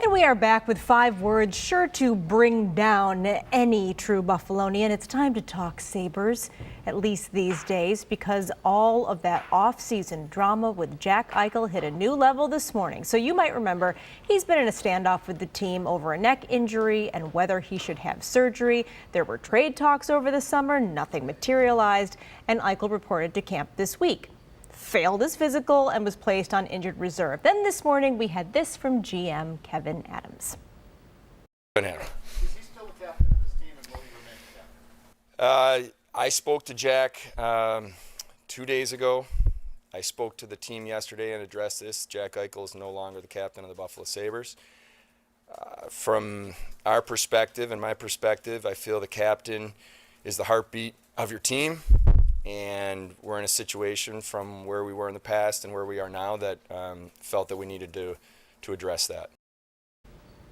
And we are back with 5 words sure to bring down any true Buffalonian. It's time to talk Sabres, at least these days, because all of that off-season drama with Jack Eichel hit a new level this morning. So you might remember he's been in a standoff with the team over a neck injury and whether he should have surgery. There were trade talks over the summer, nothing materialized, and Eichel reported to camp this week. Failed his physical and was placed on injured reserve. Then this morning we had this from GM Kevin Adams. Is he still the captain of this team and will he remain captain? I spoke to Jack 2 days ago. I spoke to the team yesterday and addressed this. Jack Eichel is no longer the captain of the Buffalo Sabres. From our perspective and my perspective, I feel the captain is the heartbeat of your team. And we're in a situation from where we were in the past and where we are now that felt that we needed to address that.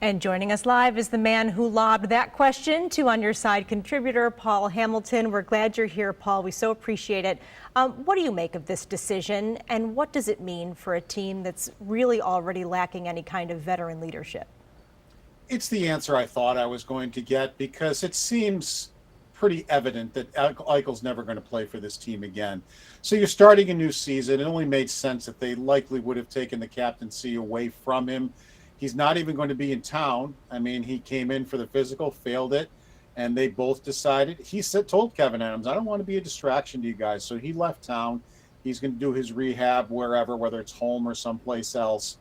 And joining us live is the man who lobbed that question to On Your Side contributor Paul Hamilton. We're glad you're here, Paul. We so appreciate it. What do you make of this decision, and what does it mean for a team that's really already lacking any kind of veteran leadership? It's the answer I thought I was going to get, because it seems pretty evident that Eichel's never going to play for this team again. So you're starting a new season. It only made sense that they likely would have taken the captaincy away from him. He's not even going to be in town. I mean, he came in for the physical, failed it, and they both decided. Told Kevin Adams, I don't want to be a distraction to you guys. So he left town. He's going to do his rehab wherever, whether it's home or someplace else.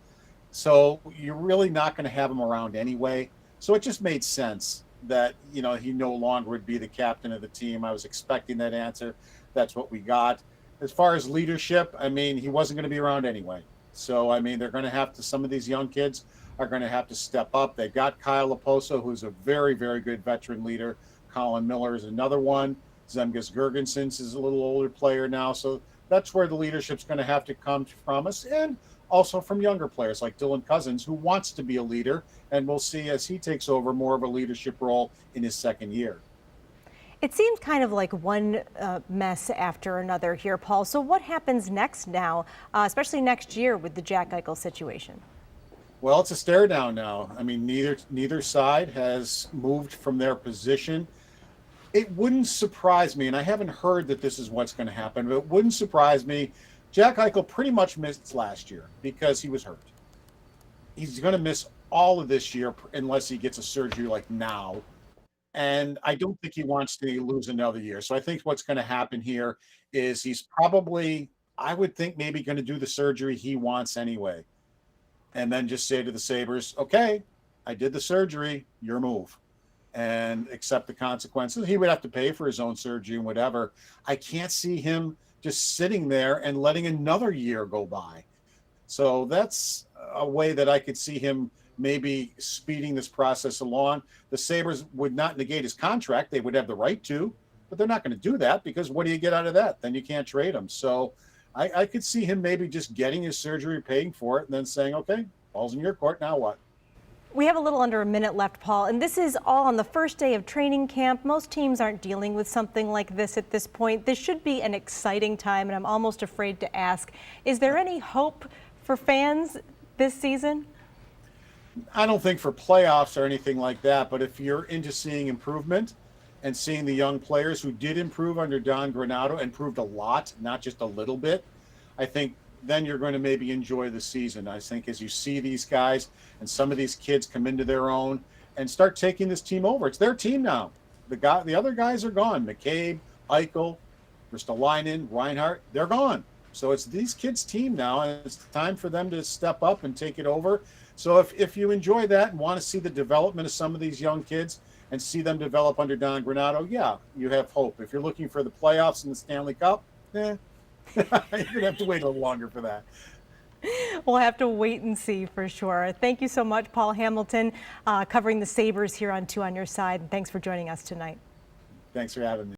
So you're really not going to have him around anyway. So it just made sense that, you know, he no longer would be the captain of the team. I was expecting that answer. That's what we got. As far as leadership, I mean, he wasn't going to be around anyway. So, I mean, they're going to have to, some of these young kids are going to have to step up. They've got Kyle Laposo, who's a very, very good veteran leader. Colin Miller is another one. Zemgus Girgensons is a little older player now. So that's where the leadership's going to have to come from us. And also from younger players like Dylan Cousins, who wants to be a leader, and we'll see as he takes over more of a leadership role in his second year. It seems kind of like one mess after another here, Paul. So what happens next now, especially next year with the Jack Eichel situation? Well, it's a stare down now. I mean, neither side has moved from their position. It wouldn't surprise me, and I haven't heard that this is what's going to happen, but it wouldn't surprise me. Jack Eichel pretty much missed last year because he was hurt. He's going to miss all of this year unless he gets a surgery like now. And I don't think he wants to lose another year. So I think what's going to happen here is he's probably, I would think, maybe going to do the surgery he wants anyway. And then just say to the Sabres, okay, I did the surgery, your move. And accept the consequences. He would have to pay for his own surgery and whatever. I can't see him just sitting there and letting another year go by. So that's a way that I could see him maybe speeding this process along. The Sabres would not negate his contract. They would have the right to, but they're not going to do that, because what do you get out of that? Then you can't trade him. So I could see him maybe just getting his surgery, paying for it, and then saying, okay, ball's in your court, now what? We have a little under a minute left, Paul, and this is all on the first day of training camp. Most teams aren't dealing with something like this at this point. This should be an exciting time, and I'm almost afraid to ask, is there any hope for fans this season? I don't think for playoffs or anything like that, but if you're into seeing improvement and seeing the young players who did improve under Don Granato, improved a lot, not just a little bit, I think then you're going to maybe enjoy the season. I think as you see these guys and some of these kids come into their own and start taking this team over. It's their team now. The other guys are gone. McCabe, Eichel, Ristolainen, Reinhart, they're gone. So it's these kids' team now, and it's time for them to step up and take it over. So if you enjoy that and want to see the development of some of these young kids and see them develop under Don Granato, yeah, you have hope. If you're looking for the playoffs and the Stanley Cup, you're going to have to wait a little longer for that. We'll have to wait and see for sure. Thank you so much, Paul Hamilton, covering the Sabres here on 2 on Your Side. And thanks for joining us tonight. Thanks for having me.